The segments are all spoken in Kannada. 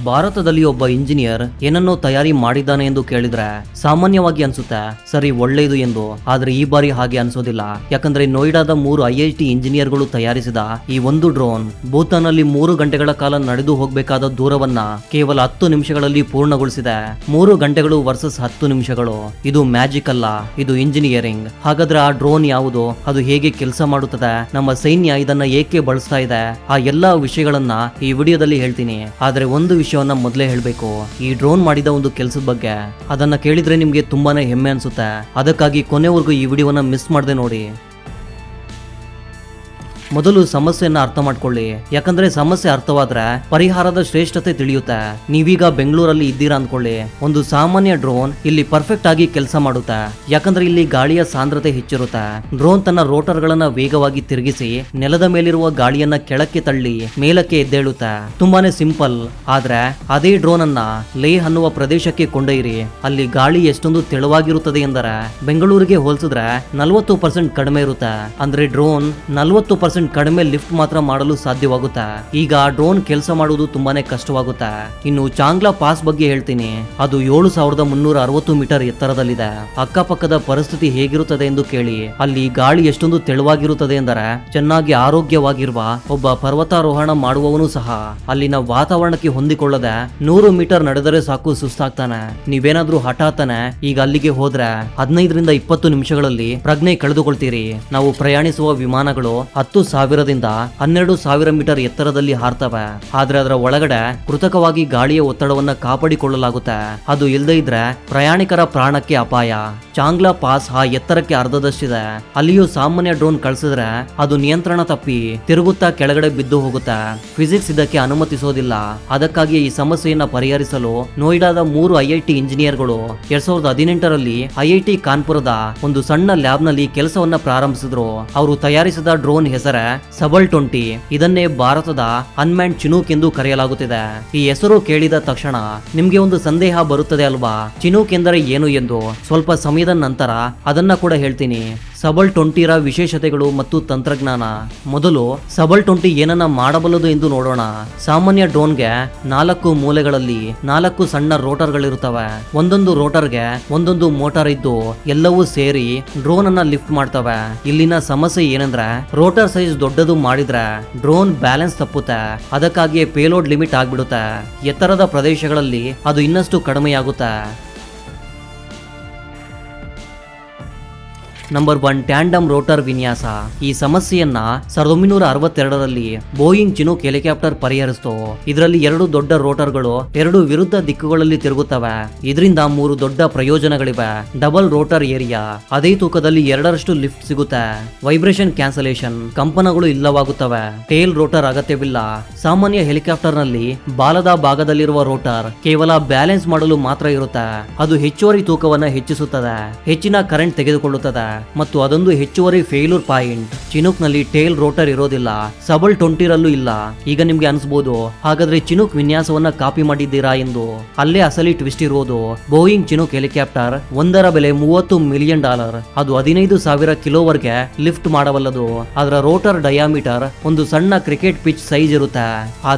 ಭಾರತದಲ್ಲಿ ಒಬ್ಬ ಇಂಜಿನಿಯರ್ ಏನನ್ನೋ ತಯಾರಿ ಮಾಡಿದ್ದಾನೆ ಎಂದು ಕೇಳಿದ್ರೆ ಸಾಮಾನ್ಯವಾಗಿ ಅನ್ಸುತ್ತೆ ಸರಿ ಒಳ್ಳೆಯದು ಎಂದು. ಆದ್ರೆ ಈ ಬಾರಿ ಹಾಗೆ ಅನ್ಸೋದಿಲ್ಲ. ಯಾಕಂದ್ರೆ ನೋಯ್ಡಾದ 3 IIT ಇಂಜಿನಿಯರ್ಗಳು ತಯಾರಿಸಿದ ಈ ಒಂದು ಡ್ರೋನ್ ಭೂತಾನಲ್ಲಿ 3 ಗಂಟೆಗಳ ಕಾಲ ನಡೆದು ಹೋಗಬೇಕಾದ ದೂರವನ್ನ ಕೇವಲ 10 ನಿಮಿಷಗಳಲ್ಲಿ ಪೂರ್ಣಗೊಳಿಸಿದೆ. 3 ಗಂಟೆಗಳು ವರ್ಸಸ್ 10 ನಿಮಿಷಗಳು. ಇದು ಮ್ಯಾಜಿಕ್ ಅಲ್ಲ, ಇದು ಇಂಜಿನಿಯರಿಂಗ್. ಹಾಗಾದ್ರೆ ಆ ಡ್ರೋನ್ ಯಾವುದು, ಅದು ಹೇಗೆ ಕೆಲಸ ಮಾಡುತ್ತದೆ, ನಮ್ಮ ಸೈನ್ಯ ಇದನ್ನ ಏಕೆ ಬಳಸ್ತಾ ಇದೆ, ಆ ಎಲ್ಲಾ ವಿಷಯಗಳನ್ನ ಈ ವಿಡಿಯೋದಲ್ಲಿ ಹೇಳ್ತೀನಿ. ಆದ್ರೆ ಒಂದು ವಿಷಯವನ್ನ ಮೊದಲೇ ಹೇಳ್ಬೇಕು, ಈ ಡ್ರೋನ್ ಮಾಡಿದ ಒಂದು ಕೆಲಸದ ಬಗ್ಗೆ. ಅದನ್ನ ಕೇಳಿದ್ರೆ ನಿಮ್ಗೆ ತುಂಬಾನೇ ಹೆಮ್ಮೆ ಅನ್ಸುತ್ತೆ. ಅದಕ್ಕಾಗಿ ಕೊನೆವರೆಗೂ ಈ ವಿಡಿಯೋನ ಮಿಸ್ ಮಾಡದೆ ನೋಡಿ. ಮೊದಲು ಸಮಸ್ಯೆಯನ್ನ ಅರ್ಥ ಮಾಡ್ಕೊಳ್ಳಿ. ಯಾಕಂದ್ರೆ ಸಮಸ್ಯೆ ಅರ್ಥವಾದ್ರೆ ಪರಿಹಾರದ ಶ್ರೇಷ್ಠತೆ ತಿಳಿಯುತ್ತೆ. ನೀವೀಗ ಬೆಂಗಳೂರಲ್ಲಿ ಇದ್ದೀರಾ ಅಂದ್ಕೊಳ್ಳಿ. ಒಂದು ಸಾಮಾನ್ಯ ಡ್ರೋನ್ ಇಲ್ಲಿ ಪರ್ಫೆಕ್ಟ್ ಆಗಿ ಕೆಲಸ ಮಾಡುತ್ತೆ. ಯಾಕಂದ್ರೆ ಇಲ್ಲಿ ಗಾಳಿಯ ಸಾಂದ್ರತೆ ಹೆಚ್ಚಿರುತ್ತೆ. ಡ್ರೋನ್ ತನ್ನ ರೋಟರ್ ಗಳನ್ನ ವೇಗವಾಗಿ ತಿರುಗಿಸಿ ನೆಲದ ಮೇಲಿರುವ ಗಾಳಿಯನ್ನ ಕೆಳಕ್ಕೆ ತಳ್ಳಿ ಮೇಲಕ್ಕೆ ಎದ್ದೇಳುತ್ತೆ. ತುಂಬಾನೇ ಸಿಂಪಲ್. ಆದ್ರೆ ಅದೇ ಡ್ರೋನ್ ಅನ್ನ ಲೇಹ್ ಅನ್ನುವ ಪ್ರದೇಶಕ್ಕೆ ಕೊಂಡೊಯ್ಯಿರಿ. ಅಲ್ಲಿ ಗಾಳಿ ಎಷ್ಟೊಂದು ತೆಳುವಾಗಿರುತ್ತದೆ ಎಂದರೆ ಬೆಂಗಳೂರಿಗೆ ಹೋಲಿಸಿದ್ರೆ 40% ಕಡಿಮೆ ಇರುತ್ತೆ. ಅಂದ್ರೆ ಡ್ರೋನ್ 40% ಕಡಿಮೆ ಲಿಫ್ಟ್ ಮಾತ್ರ ಮಾಡಲು ಸಾಧ್ಯವಾಗುತ್ತೆ. ಈಗ ಡ್ರೋನ್ ಕೆಲಸ ಮಾಡುವುದು ತುಂಬಾನೇ ಕಷ್ಟವಾಗುತ್ತೆ. ಇನ್ನು ಚಾಂಗ್ಲಾ ಪಾಸ್ ಬಗ್ಗೆ ಹೇಳ್ತೀನಿ. ಅದು 7360 ಮೀಟರ್ ಎತ್ತರದಲ್ಲಿದೆ. ಅಕ್ಕಪಕ್ಕದ ಪರಿಸ್ಥಿತಿ ಹೇಗಿರುತ್ತದೆ ಎಂದು ಕೇಳಿ. ಅಲ್ಲಿ ಗಾಳಿ ಎಷ್ಟೊಂದು ತೆಳುವಾಗಿರುತ್ತದೆ ಎಂದರೆ ಚೆನ್ನಾಗಿ ಆರೋಗ್ಯವಾಗಿರುವ ಒಬ್ಬ ಪರ್ವತಾರೋಹಣ ಮಾಡುವವನು ಸಹ ಅಲ್ಲಿನ ವಾತಾವರಣಕ್ಕೆ ಹೊಂದಿಕೊಳ್ಳದೆ 100 ಮೀಟರ್ ನಡೆದರೆ ಸಾಕು ಸುಸ್ತಾಗ್ತಾನೆ. ನೀವೇನಾದ್ರೂ ಹಠಾತ್ತನೆ ಈಗ ಅಲ್ಲಿಗೆ ಹೋದ್ರೆ 15 ರಿಂದ 20 ನಿಮಿಷಗಳಲ್ಲಿ ಪ್ರಜ್ಞೆ ಕಳೆದುಕೊಳ್ತೀರಿ. ನಾವು ಪ್ರಯಾಣಿಸುವ ವಿಮಾನಗಳು 10,000ದಿಂದ 12,000 ಮೀಟರ್ ಎತ್ತರದಲ್ಲಿ ಹಾರ್ತವೆ. ಆದ್ರೆ ಅದರ ಒಳಗಡೆ ಕೃತಕವಾಗಿ ಗಾಳಿಯ ಒತ್ತಡವನ್ನ ಕಾಪಾಡಿಕೊಳ್ಳಲಾಗುತ್ತೆ. ಅದು ಇಲ್ಲದೆ ಇದ್ರೆ ಪ್ರಯಾಣಿಕರ ಪ್ರಾಣಕ್ಕೆ ಅಪಾಯ. ಚಾಂಗ್ಲಾ ಪಾಸ್ ಆ ಎತ್ತರಕ್ಕೆ ಅರ್ಧದಷ್ಟಿದೆ. ಅಲ್ಲಿಯೂ ಸಾಮಾನ್ಯ ಡ್ರೋನ್ ಕಳಿಸಿದ್ರೆ ಅದು ನಿಯಂತ್ರಣ ತಪ್ಪಿ ತಿರುಗುತ್ತಾ ಕೆಳಗಡೆ ಬಿದ್ದು ಹೋಗುತ್ತೆ. ಫಿಸಿಕ್ಸ್ ಇದಕ್ಕೆ ಅನುಮತಿಸೋದಿಲ್ಲ. ಅದಕ್ಕಾಗಿ ಈ ಸಮಸ್ಯೆಯನ್ನ ಪರಿಹರಿಸಲು ನೋಯ್ಡಾದ 3 IIT ಇಂಜಿನಿಯರ್ಗಳು 2018ರಲ್ಲಿ IIT ಕಾನ್ಪುರದ ಒಂದು ಸಣ್ಣ ಲ್ಯಾಬ್ ನಲ್ಲಿ ಕೆಲಸವನ್ನ ಪ್ರಾರಂಭಿಸಿದ್ರು. ಅವರು ತಯಾರಿಸಿದ ಡ್ರೋನ್ ಹೆಸರೇ ಸಬಲ್ 20. ಇದನ್ನೇ ಭಾರತದ ಅನ್ಮ್ಯಾನ್ಡ್ ಚಿನೂಕ್ ಎಂದು ಕರೆಯಲಾಗುತ್ತಿದೆ. ಈ ಹೆಸರು ಕೇಳಿದ ತಕ್ಷಣ ನಿಮ್ಗೆ ಒಂದು ಸಂದೇಹ ಬರುತ್ತದೆ ಅಲ್ವಾ, ಚಿನೂಕ್ ಎಂದರೆ ಏನು ಎಂದು. ಸ್ವಲ್ಪ ಸಮಯದ ನಂತರ ಅದನ್ನ ಕೂಡ ಹೇಳ್ತೀನಿ. ಸಬಲ್ 20ರ ವಿಶೇಷತೆಗಳು ಮತ್ತು ತಂತ್ರಜ್ಞಾನ. ಮೊದಲು ಸಬಲ್ 20 ಏನನ್ನ ಮಾಡಬಲ್ಲದು ಎಂದು ನೋಡೋಣ. ಸಾಮಾನ್ಯ ಡ್ರೋನ್ಗೆ 4 ಮೂಲೆಗಳಲ್ಲಿ 4 ಸಣ್ಣ ರೋಟರ್ಗಳಿರುತ್ತವೆ. ಒಂದೊಂದು ರೋಟರ್ಗೆ ಒಂದೊಂದು ಮೋಟಾರ್ ಇದ್ದು ಎಲ್ಲವೂ ಸೇರಿ ಡ್ರೋನ್ ಅನ್ನ ಲಿಫ್ಟ್ ಮಾಡ್ತವೆ. ಇಲ್ಲಿನ ಸಮಸ್ಯೆ ಏನಂದ್ರೆ ರೋಟರ್ ಸೈಜ್ ದೊಡ್ಡದು ಮಾಡಿದ್ರೆ ಡ್ರೋನ್ ಬ್ಯಾಲೆನ್ಸ್ ತಪ್ಪುತ್ತೆ. ಅದಕ್ಕಾಗಿಯೇ ಪೇಲೋಡ್ ಲಿಮಿಟ್ ಆಗ್ಬಿಡುತ್ತೆ. ಎತ್ತರದ ಪ್ರದೇಶಗಳಲ್ಲಿ ಅದು ಇನ್ನಷ್ಟು ಕಡಿಮೆಯಾಗುತ್ತೆ. ನಂಬರ್ 1, ಟ್ಯಾಂಡಮ್ ರೋಟರ್ ವಿನ್ಯಾಸ. ಈ ಸಮಸ್ಯೆಯನ್ನ 1962ರಲ್ಲಿ ಬೋಯಿಂಗ್ ಚಿನೂಕ್ ಹೆಲಿಕಾಪ್ಟರ್ ಪರಿಹರಿಸಿತು. ಇದರಲ್ಲಿ 2 ದೊಡ್ಡ ರೋಟರ್ಗಳು 2 ವಿರುದ್ಧ ದಿಕ್ಕುಗಳಲ್ಲಿ ತಿರುಗುತ್ತವೆ. ಇದರಿಂದ 3 ದೊಡ್ಡ ಪ್ರಯೋಜನಗಳಿವೆ. ಡಬಲ್ ರೋಟರ್ ಏರಿಯಾ, ಅದೇ ತೂಕದಲ್ಲಿ 2ರಷ್ಟು ಲಿಫ್ಟ್ ಸಿಗುತ್ತೆ. ವೈಬ್ರೇಷನ್ ಕ್ಯಾನ್ಸಲೇಷನ್, ಕಂಪನಗಳು ಇಲ್ಲವಾಗುತ್ತವೆ. ಟೇಲ್ ರೋಟರ್ ಅಗತ್ಯವಿಲ್ಲ. ಸಾಮಾನ್ಯ ಹೆಲಿಕಾಪ್ಟರ್ ನಲ್ಲಿ ಬಾಲದ ಭಾಗದಲ್ಲಿರುವ ರೋಟರ್ ಕೇವಲ ಬ್ಯಾಲೆನ್ಸ್ ಮಾಡಲು ಮಾತ್ರ ಇರುತ್ತೆ. ಅದು ಹೆಚ್ಚುವರಿ ತೂಕವನ್ನ ಹೆಚ್ಚಿಸುತ್ತದೆ, ಹೆಚ್ಚಿನ ಕರೆಂಟ್ ತೆಗೆದುಕೊಳ್ಳುತ್ತದೆ ಮತ್ತು ಅದೊಂದು ಹೆಚ್ಚುವರಿ ಫೇಲ್ಯೂರ್ ಪಾಯಿಂಟ್. ಚಿನೂಕ್ ನಲ್ಲಿ ಟೇಲ್ ರೋಟರ್ ಇರೋದಿಲ್ಲ. ಸಬಲ್ 20ರಲ್ಲೂ ಇಲ್ಲ. ಈಗ ನಿಮ್ಗೆ ಅನ್ಸ್ಬೋದು, ಹಾಗಾದ್ರೆ ಚಿನೂಕ್ ವಿನ್ಯಾಸವನ್ನ ಕಾಪಿ ಮಾಡಿದ್ದೀರಾ ಎಂದು. ಅಲ್ಲೇ ಅಸಲಿ ಟ್ವಿಸ್ಟ್ ಇರೋದು. ಬೋಯಿಂಗ್ ಚಿನೂಕ್ ಹೆಲಿಕಾಪ್ಟರ್ ಒಂದರ ಬೆಲೆ $30 ಮಿಲಿಯನ್. ಅದು 15,000 ಕಿಲೋವರೆಗೆ ಲಿಫ್ಟ್ ಮಾಡಬಲ್ಲದು. ಅದರ ರೋಟರ್ ಡಯಾಮೀಟರ್ ಒಂದು ಸಣ್ಣ ಕ್ರಿಕೆಟ್ ಪಿಚ್ ಸೈಜ್ ಇರುತ್ತೆ.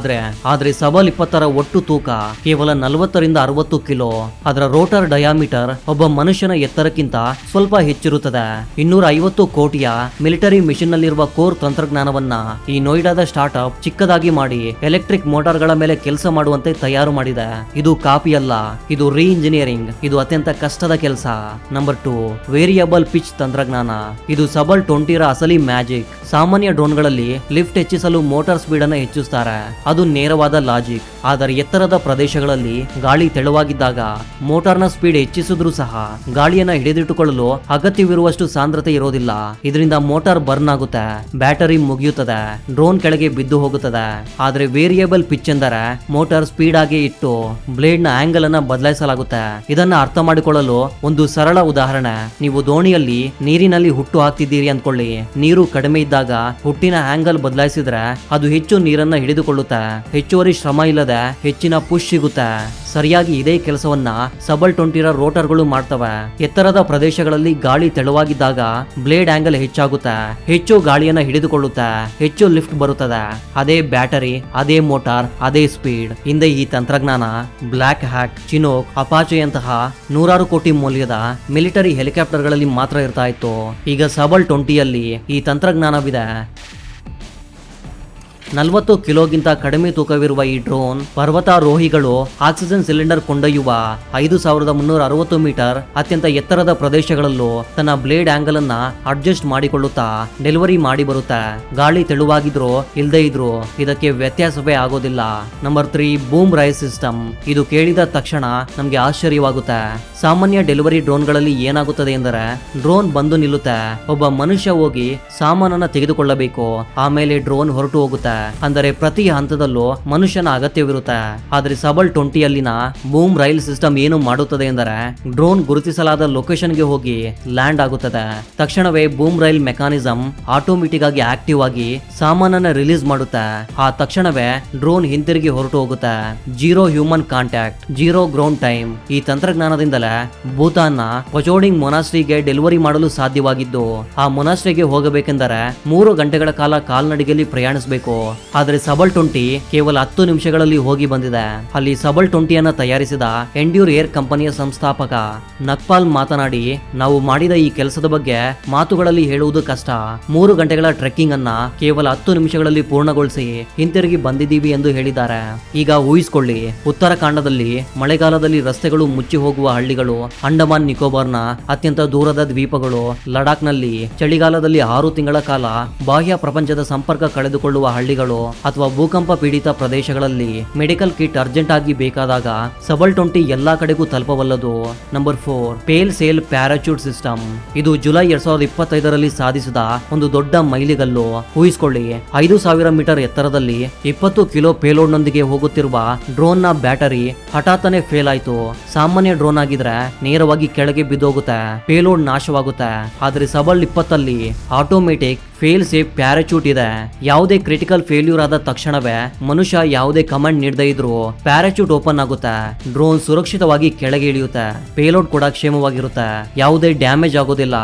ಆದ್ರೆ ಸಬಲ್ 20ರ ಒಟ್ಟು ತೂಕ ಕೇವಲ 40 ರಿಂದ 60 ಕಿಲೋ. ಅದರ ರೋಟರ್ ಡಯಾಮೀಟರ್ ಒಬ್ಬ ಮನುಷ್ಯನ ಎತ್ತರಕ್ಕಿಂತ ಸ್ವಲ್ಪ ಹೆಚ್ಚಿರುತ್ತದೆ. 250 ಕೋಟಿಯ ಮಿಲಿಟರಿ ಮಿಷನ್ ನಲ್ಲಿರುವ ಕೋರ್ ತಂತ್ರಜ್ಞಾನವನ್ನ ಈ ನೋಯ್ಡಾದ ಸ್ಟಾರ್ಟ್ಅಪ್ ಚಿಕ್ಕದಾಗಿ ಮಾಡಿ ಎಲೆಕ್ಟ್ರಿಕ್ ಮೋಟಾರ್ ಗಳ ಮೇಲೆ ಕೆಲಸ ಮಾಡುವಂತೆ ತಯಾರು ಮಾಡಿದೆ. ಇದು ಕಾಪಿ ಅಲ್ಲ, ಇದು ರೀ ಇಂಜಿನಿಯರಿಂಗ್. ಇದು ಅತ್ಯಂತ ಕಷ್ಟದ ಕೆಲಸ. ನಂಬರ್ 2, ವೇರಿಯಬಲ್ ಪಿಚ್ ತಂತ್ರಜ್ಞಾನ. ಇದು ಸಬಲ್ 20ರ ಅಸಲಿ ಮ್ಯಾಜಿಕ್. ಸಾಮಾನ್ಯ ಡ್ರೋನ್ಗಳಲ್ಲಿ ಲಿಫ್ಟ್ ಹೆಚ್ಚಿಸಲು ಮೋಟಾರ್ ಸ್ಪೀಡ್ ಅನ್ನು ಹೆಚ್ಚಿಸುತ್ತಾರೆ. ಅದು ನೇರವಾದ ಲಾಜಿಕ್. ಆದರೆ ಎತ್ತರದ ಪ್ರದೇಶಗಳಲ್ಲಿ ಗಾಳಿ ತೆಳುವಾಗಿದ್ದಾಗ ಮೋಟಾರ್ನ ಸ್ಪೀಡ್ ಹೆಚ್ಚಿಸಿದ್ರೂ ಸಹ ಗಾಳಿಯನ್ನ ಹಿಡಿದಿಟ್ಟುಕೊಳ್ಳಲು ಅಗತ್ಯವಿರುವಷ್ಟು ಸಾಂದ್ರತೆ ಇರೋದಿಲ್ಲ. ಇದರಿಂದ ಮೋಟಾರ್ ಬರ್ನ್ ಆಗುತ್ತೆ, ಬ್ಯಾಟರಿ ಮುಗಿಯುತ್ತದೆ, ಡ್ರೋನ್ ಕೆಳಗೆ ಬಿದ್ದು ಹೋಗುತ್ತದೆ. ಆದ್ರೆ ವೇರಿಯಬಲ್ ಪಿಚ್ ಎಂದರೆ ಮೋಟಾರ್ ಸ್ಪೀಡ್ ಆಗಿ ಇಟ್ಟು ಬ್ಲೇಡ್ ನ ಆಂಗಲ್ ಅನ್ನ ಬದಲಾಯಿಸಲಾಗುತ್ತೆ. ಇದನ್ನ ಅರ್ಥ ಮಾಡಿಕೊಳ್ಳಲು ಒಂದು ಸರಳ ಉದಾಹರಣೆ. ನೀವು ದೋಣಿಯಲ್ಲಿ ನೀರಿನಲ್ಲಿ ಹುಟ್ಟು ಹಾಕ್ತಿದ್ದೀರಿ ಅಂದ್ಕೊಳ್ಳಿ. ನೀರು ಕಡಿಮೆ ಇದ್ದಾಗ ಹುಟ್ಟಿನ ಆಂಗಲ್ ಬದಲಾಯಿಸಿದ್ರೆ ಅದು ಹೆಚ್ಚು ನೀರನ್ನ ಹಿಡಿದುಕೊಳ್ಳುತ್ತೆ. ಹೆಚ್ಚುವರಿ ಶ್ರಮ ಇಲ್ಲದೆ ಹೆಚ್ಚಿನ ಪುಷ್ ಸಿಗುತ್ತೆ. ಸರಿಯಾಗಿ ಇದೇ ಕೆಲಸವನ್ನ ಸಬಲ್ 20ರ ರೋಟರ್ಗಳು ಮಾಡ್ತವೆ. ಎತ್ತರದ ಪ್ರದೇಶಗಳಲ್ಲಿ ಗಾಳಿ ತೆಳುವಾಗಿ ತೆಳುವಾಗಿದ್ದಾಗ ಬ್ಲೇಡ್ ಆಂಗಲ್ ಹೆಚ್ಚಾಗುತ್ತೆ, ಹೆಚ್ಚು ಗಾಳಿಯನ್ನ ಹಿಡಿದುಕೊಳ್ಳುತ್ತೆ, ಹೆಚ್ಚು ಲಿಫ್ಟ್ ಬರುತ್ತದೆ. ಅದೇ ಬ್ಯಾಟರಿ, ಅದೇ ಮೋಟಾರ್, ಅದೇ ಸ್ಪೀಡ್. ಹಿಂದೆ ಈ ತಂತ್ರಜ್ಞಾನ ಬ್ಲಾಕ್ ಹ್ಯಾಕ್, ಚಿನೋಕ್, ಅಪಾಚೆಯಂತಹ 100 ಕೋಟಿ ಮೌಲ್ಯದ ಮಿಲಿಟರಿ ಹೆಲಿಕಾಪ್ಟರ್ಗಳಲ್ಲಿ ಮಾತ್ರ ಇರ್ತಾ ಇತ್ತು. ಈಗ ಸಬಲ್ 20ಯಲ್ಲಿ ಈ ತಂತ್ರಜ್ಞಾನವಿದೆ. 40 ಕಿಲೋಗಿಂತ ಕಡಿಮೆ ತೂಕವಿರುವ ಈ ಡ್ರೋನ್ ಪರ್ವತಾರೋಹಿಗಳು ಆಕ್ಸಿಜನ್ ಸಿಲಿಂಡರ್ ಕೊಂಡೊಯ್ಯುವ 5360 ಮೀಟರ್ ಅತ್ಯಂತ ಎತ್ತರದ ಪ್ರದೇಶಗಳಲ್ಲೂ ತನ್ನ ಬ್ಲೇಡ್ ಆಂಗಲ್ ಅನ್ನ ಅಡ್ಜಸ್ಟ್ ಮಾಡಿಕೊಳ್ಳುತ್ತಾ ಡೆಲಿವರಿ ಮಾಡಿ ಬರುತ್ತೆ. ಗಾಳಿ ತೆಳುವಾಗಿದ್ರು ಇಲ್ದೇ ಇದ್ರು ಇದಕ್ಕೆ ವ್ಯತ್ಯಾಸವೇ ಆಗೋದಿಲ್ಲ. Number 3, boom rise system. ಇದು ಕೇಳಿದ ತಕ್ಷಣ ನಮ್ಗೆ ಆಶ್ಚರ್ಯವಾಗುತ್ತೆ. ಸಾಮಾನ್ಯ ಡೆಲಿವರಿ ಡ್ರೋನ್ಗಳಲ್ಲಿ ಏನಾಗುತ್ತದೆ ಎಂದರೆ ಡ್ರೋನ್ ಬಂದು ನಿಲ್ಲುತ್ತೆ, ಒಬ್ಬ ಮನುಷ್ಯ ಹೋಗಿ ಸಾಮಾನನ್ನ ತೆಗೆದುಕೊಳ್ಳಬೇಕು, ಆಮೇಲೆ ಡ್ರೋನ್ ಹೊರಟು ಹೋಗುತ್ತೆ. ಅಂದರೆ ಪ್ರತಿ ಹಂತದಲ್ಲೂ ಮನುಷ್ಯನ ಅಗತ್ಯವಿರುತ್ತೆ. ಆದ್ರೆ ಸಬಲ್ 20ಯಲ್ಲಿನ ಬೂಮ್ ರೈಲ್ ಸಿಸ್ಟಮ್ ಏನು ಮಾಡುತ್ತದೆ ಎಂದರೆ ಡ್ರೋನ್ ಗುರುತಿಸಲಾದ ಲೊಕೇಶನ್ಗೆ ಹೋಗಿ ಲ್ಯಾಂಡ್ ಆಗುತ್ತದೆ. ತಕ್ಷಣವೇ ಬೂಮ್ ರೈಲ್ ಮೆಕಾನಿಸಮ್ ಆಟೋಮೆಟಿಕ್ ಆಗಿ ಆಕ್ಟಿವ್ ಆಗಿ ಸಾಮಾನನ್ನ ರಿಲೀಸ್ ಮಾಡುತ್ತೆ. ಆ ತಕ್ಷಣವೇ ಡ್ರೋನ್ ಹಿಂತಿರುಗಿ ಹೊರಟು ಹೋಗುತ್ತೆ. Zero human contact, zero ground time. ಈ ತಂತ್ರಜ್ಞಾನದಿಂದಲೇ ಭೂತಾನ್ನ ಪಚೋಡಿಂಗ್ ಮೊನಾಸ್ಟ್ರಿಗೆ ಡೆಲಿವರಿ ಮಾಡಲು ಸಾಧ್ಯವಾಗಿದ್ದು, ಆ ಮೊನಾಸ್ಟ್ರಿಗೆ ಹೋಗಬೇಕೆಂದರೆ 3 ಗಂಟೆಗಳ ಕಾಲ ಕಾಲ್ನಡಿಗೆಯಲ್ಲಿ ಪ್ರಯಾಣಿಸಬೇಕು. ಆದ್ರೆ ಸಬಲ್ 20 ಕೇವಲ 10 ನಿಮಿಷಗಳಲ್ಲಿ ಹೋಗಿ ಬಂದಿದೆ. ಅಲ್ಲಿ ಸಬಲ್ 20ಯನ್ನು ತಯಾರಿಸಿದ ಎಂಡ್ಯೂರ್ ಏರ್ ಕಂಪನಿಯ ಸಂಸ್ಥಾಪಕ ನಕ್ಪಾಲ್ ಮಾತನಾಡಿ, ನಾವು ಮಾಡಿದ ಈ ಕೆಲಸದ ಬಗ್ಗೆ ಮಾತುಗಳಲ್ಲಿ ಹೇಳುವುದು ಕಷ್ಟ. 3 ಗಂಟೆಗಳ ಟ್ರೆಕ್ಕಿಂಗ್ ಅನ್ನ ಕೇವಲ 10 ನಿಮಿಷಗಳಲ್ಲಿ ಪೂರ್ಣಗೊಳಿಸಿ ಹಿಂತಿರುಗಿ ಬಂದಿದ್ದೀವಿ ಎಂದು ಹೇಳಿದ್ದಾರೆ. ಈಗ ಊಹಿಸಿಕೊಳ್ಳಿ, ಉತ್ತರಾಖಂಡದಲ್ಲಿ ಮಳೆಗಾಲದಲ್ಲಿ ರಸ್ತೆಗಳು ಮುಚ್ಚಿ ಹೋಗುವ ಹಳ್ಳಿಗಳು, ಅಂಡಮಾನ್ ನಿಕೋಬಾರ್ನ ಅತ್ಯಂತ ದೂರದ ದ್ವೀಪಗಳು, ಲಡಾಖ್ನಲ್ಲಿ ಚಳಿಗಾಲದಲ್ಲಿ 6 ತಿಂಗಳ ಕಾಲ ಬಾಹ್ಯ ಪ್ರಪಂಚದ ಸಂಪರ್ಕ ಕಳೆದುಕೊಳ್ಳುವ ಹಳ್ಳಿಗಳು, ಅಥವಾ ಭೂಕಂಪ ಪೀಡಿತ ಪ್ರದೇಶಗಳಲ್ಲಿ ಮೆಡಿಕಲ್ ಕಿಟ್ ಅರ್ಜೆಂಟ್ ಆಗಿ ಬೇಕಾದಾಗ ಸಬಲ್ 20 ಎಲ್ಲಾ ಕಡೆಗೂ ತಲುಪಬಲ್ಲದು. ನಂಬರ್ 4, ಪೇಲ್ ಸೇಲ್ ಪ್ಯಾರಾಚೂಟ್ ಸಿಸ್ಟಮ್. ಇದು ಜುಲೈ 2025ರಲ್ಲಿ ಸಾಧಿಸಿದ ಒಂದು ದೊಡ್ಡ ಮೈಲಿಗಲ್ಲು. ಊಹಿಸಿಕೊಳ್ಳಿ, 5000 ಮೀಟರ್ ಎತ್ತರದಲ್ಲಿ 20 ಕಿಲೋ ಪೇಲೋಡ್ ನೊಂದಿಗೆ ಹೋಗುತ್ತಿರುವ ಡ್ರೋನ್ ನ ಬ್ಯಾಟರಿ ಹಠಾತ್ತನೆ ಫೇಲ್ ಆಯ್ತು. ಸಾಮಾನ್ಯ ಡ್ರೋನ್ ಆಗಿದ್ರೆ ನೇರವಾಗಿ ಕೆಳಗೆ ಬಿದ್ದೋಗುತ್ತೆ, ಪೇಲೋಡ್ ನಾಶವಾಗುತ್ತೆ. ಆದ್ರೆ ಸಬಲ್ 20ಲ್ಲಿ ಆಟೋಮೆಟಿಕ್ ಫೇಲ್ ಸೇಫ್ ಪ್ಯಾರಾಚೂಟ್ ಇದೆ. ಯಾವುದೇ ಕ್ರಿಟಿಕಲ್ ಫೇಲ್ಯೂರ್ ಆದ ತಕ್ಷಣವೇ ಮನುಷ್ಯ ಯಾವುದೇ ಕಮಾಂಡ್ ನೀಡದೇ ಇದ್ರು ಪ್ಯಾರಾಚೂಟ್ ಓಪನ್ ಆಗುತ್ತೆ, ಡ್ರೋನ್ ಸುರಕ್ಷಿತವಾಗಿ ಕೆಳಗೆ ಇಳಿಯುತ್ತೆ, ಪೇಲೋಡ್ ಕೂಡ ಕ್ಷೇಮವಾಗಿರುತ್ತೆ, ಯಾವುದೇ ಡ್ಯಾಮೇಜ್ ಆಗೋದಿಲ್ಲ.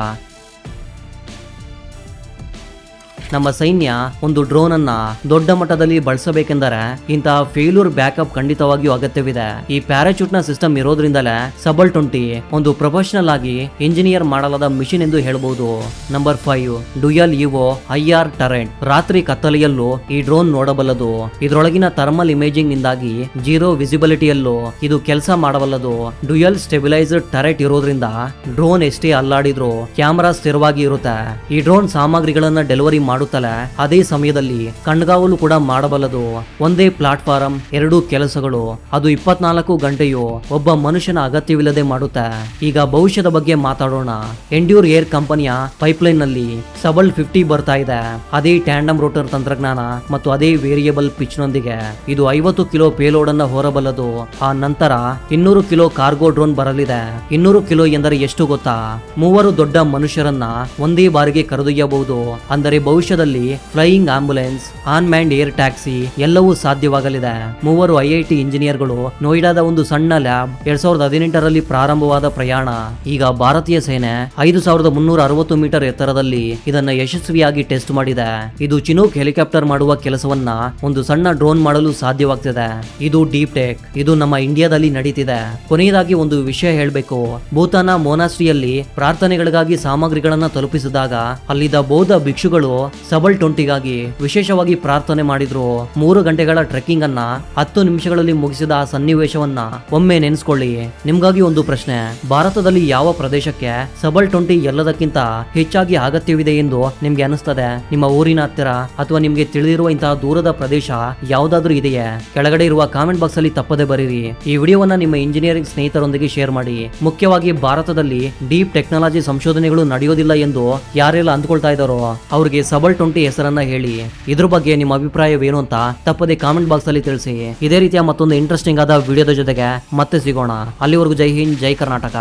ನಮ್ಮ ಸೈನ್ಯ ಒಂದು ಡ್ರೋನ್ ಅನ್ನ ದೊಡ್ಡ ಮಟ್ಟದಲ್ಲಿ ಬಳಸಬೇಕೆಂದರೆ ಇಂತಹ ಫೇಲ್ಯೂರ್ ಬ್ಯಾಕಪ್ ಖಂಡಿತವಾಗಿಯೂ ಅಗತ್ಯವಿದೆ. ಈ ಪ್ಯಾರಾಚೂಟ್ ನ ಸಿಸ್ಟಮ್ ಇರೋದ್ರಿಂದಲೇ ಸಬಲ್ 20 ಒಂದು ಪ್ರೊಫೆಷನಲ್ ಆಗಿ ಇಂಜಿನಿಯರ್ ಮಾಡಲಾದ ಮಿಷನ್ ಎಂದು ಹೇಳಬಹುದು. Number 5, dual EO IR turret. ರಾತ್ರಿ ಕತ್ತಲೆಯಲ್ಲೂ ಈ ಡ್ರೋನ್ ನೋಡಬಲ್ಲದು. ಇದರೊಳಗಿನ ಥರ್ಮಲ್ ಇಮೇಜಿಂಗ್ ನಿಂದಾಗಿ ಜೀರೋ ವಿಸಿಬಿಲಿಟಿಯಲ್ಲೂ ಇದು ಕೆಲಸ ಮಾಡಬಲ್ಲದು. ಡ್ಯುಯಲ್ ಸ್ಟೆಬಿಲೈಸ್ಡ್ ಟರೆಟ್ ಇರೋದ್ರಿಂದ ಡ್ರೋನ್ ಎಷ್ಟೇ ಅಲ್ಲಾಡಿದ್ರು ಕ್ಯಾಮೆರಾ ಸ್ಥಿರವಾಗಿ ಇರುತ್ತೆ. ಈ ಡ್ರೋನ್ ಸಾಮಗ್ರಿಗಳನ್ನ ಡೆಲಿವರಿ ಮಾಡುತ್ತಲೇ ಅದೇ ಸಮಯದಲ್ಲಿ ಕಣ್ಗಾವಲು ಕೂಡ ಮಾಡಬಲ್ಲದು. ಒಂದೇ ಪ್ಲಾಟ್ಫಾರ್ಮ್, 2 ಕೆಲಸಗಳು, ಅದು 24 ಗಂಟೆಯೂ ಒಬ್ಬ ಮನುಷ್ಯನ ಅಗತ್ಯವಿಲ್ಲದೆ ಮಾಡುತ್ತೆ. ಈಗ ಭವಿಷ್ಯದ ಬಗ್ಗೆ ಮಾತಾಡೋಣ. ಎಂಡ್ಯೂರ್ ಏರ್ ಕಂಪನಿಯ ಪೈಪ್ಲೈನ್ ನಲ್ಲಿ ಸಬಲ್ 50 ಬರ್ತಾ ಇದೆ. ಅದೇ ಟ್ಯಾಂಡಮ್ ರೋಟರ್ ತಂತ್ರಜ್ಞಾನ ಮತ್ತು ಅದೇ ವೇರಿಯಬಲ್ ಪಿಚ್ ನೊಂದಿಗೆ ಇದು 50 ಕಿಲೋ ಪೇಲೋಡ್ ಅನ್ನ ಹೊರಬಲ್ಲದು. ಆ ನಂತರ 200 ಕಿಲೋ ಕಾರ್ಗೋ ಡ್ರೋನ್ ಬರಲಿದೆ. 200 ಕಿಲೋ ಎಂದರೆ ಎಷ್ಟು ಗೊತ್ತಾ? 3 ದೊಡ್ಡ ಮನುಷ್ಯರನ್ನ ಒಂದೇ ಬಾರಿಗೆ ಕರೆದೊಯ್ಯಬಹುದು. ಅಂದರೆ ಭವಿಷ್ಯದಲ್ಲಿ flying ambulance, unmanned air taxi ಎಲ್ಲವೂ ಸಾಧ್ಯವಾಗಲಿದೆ. 3 IIT ಇಂಜಿನಿಯರ್ಗಳು ನೋಯ್ಡಾದ ಒಂದು ಸಣ್ಣ ಲ್ಯಾಬ್ 2018ರಲ್ಲಿ ಪ್ರಾರಂಭವಾದ ಪ್ರಯಾಣ ಈಗ ಭಾರತೀಯ ಸೇನೆ 5360 ಮೀಟರ್ ಎತ್ತರದಲ್ಲಿ ಇದನ್ನ ಯಶಸ್ವಿಯಾಗಿ ಟೆಸ್ಟ್ ಮಾಡಿದೆ. ಇದು ಚಿನೂಕ್ ಹೆಲಿಕಾಪ್ಟರ್ ಮಾಡುವ ಕೆಲಸವನ್ನ ಒಂದು ಸಣ್ಣ ಡ್ರೋನ್ ಮಾಡಲು ಸಾಧ್ಯವಾಗ್ತಿದೆ. ಇದು ಡೀಪ್ ಟೆಕ್, ಇದು ನಮ್ಮ ಇಂಡಿಯಾದಲ್ಲಿ ನಡೀತಿದೆ. ಕೊನೆಯದಾಗಿ ಒಂದು ವಿಷಯ ಹೇಳಬೇಕು. ಭೂತಾನ ಮೊನಾಸ್ಟ್ರಿಯಲ್ಲಿ ಪ್ರಾರ್ಥನೆಗಳಿಗಾಗಿ ಸಾಮಗ್ರಿಗಳನ್ನ ತಲುಪಿಸಿದಾಗ ಅಲ್ಲಿದ್ದ ಬೌದ್ಧ ಭಿಕ್ಷುಗಳು ಸಬಲ್ 20ಗಾಗಿ ವಿಶೇಷವಾಗಿ ಪ್ರಾರ್ಥನೆ ಮಾಡಿದ್ರು. 3 ಗಂಟೆಗಳ ಟ್ರೆಕ್ಕಿಂಗ್ ಅನ್ನ 10 ನಿಮಿಷಗಳಲ್ಲಿ ಮುಗಿಸಿದ ಆ ಸನ್ನಿವೇಶವನ್ನ ಒಮ್ಮೆ ನೆನೆಸ್ಕೊಳ್ಳಿ. ನಿಮ್ಗಾಗಿ ಒಂದು ಪ್ರಶ್ನೆ, ಭಾರತದಲ್ಲಿ ಯಾವ ಪ್ರದೇಶಕ್ಕೆ ಸಬಲ್ 20 ಎಲ್ಲದಕ್ಕಿಂತ ಹೆಚ್ಚಾಗಿ ಅಗತ್ಯವಿದೆ ಎಂದು ನಿಮ್ಗೆ ಅನಿಸ್ತದೆ? ನಿಮ್ಮ ಊರಿನ ಹತ್ತಿರ ಅಥವಾ ನಿಮ್ಗೆ ತಿಳಿದಿರುವ ಇಂತಹ ದೂರದ ಪ್ರದೇಶ ಯಾವ್ದಾದ್ರೂ ಇದೆಯೇ? ಕೆಳಗಡೆ ಇರುವ ಕಾಮೆಂಟ್ ಬಾಕ್ಸ್ ಅಲ್ಲಿ ತಪ್ಪದೆ ಬರೀರಿ. ಈ ವಿಡಿಯೋವನ್ನ ನಿಮ್ಮ ಇಂಜಿನಿಯರಿಂಗ್ ಸ್ನೇಹಿತರೊಂದಿಗೆ ಶೇರ್ ಮಾಡಿ. ಮುಖ್ಯವಾಗಿ ಭಾರತದಲ್ಲಿ ಡೀಪ್ ಟೆಕ್ನಾಲಜಿ ಸಂಶೋಧನೆಗಳು ನಡೆಯೋದಿಲ್ಲ ಎಂದು ಯಾರೆಲ್ಲ ಅಂದ್ಕೊಳ್ತಾ ಇದ್ದಾರೋ ಅವ್ರಿಗೆ ಸಬಲ್ 20 ಹೆಸರನ್ನ ಹೇಳಿ. ಇದ್ರ ಬಗ್ಗೆ ನಿಮ್ಮ ಅಭಿಪ್ರಾಯವೇನು ಅಂತ ತಪ್ಪದೆ ಕಾಮೆಂಟ್ ಬಾಕ್ಸ್ ಅಲ್ಲಿ ತಿಳಿಸಿ. ಇದೇ ರೀತಿಯ ಮತ್ತೊಂದು ಇಂಟ್ರೆಸ್ಟಿಂಗ್ ಆದ ವಿಡಿಯೋದ ಜೊತೆಗೆ ಮತ್ತೆ ಸಿಗೋಣ. ಅಲ್ಲಿವರೆಗೂ ಜೈ ಹಿಂದ್, ಜೈ ಕರ್ನಾಟಕ.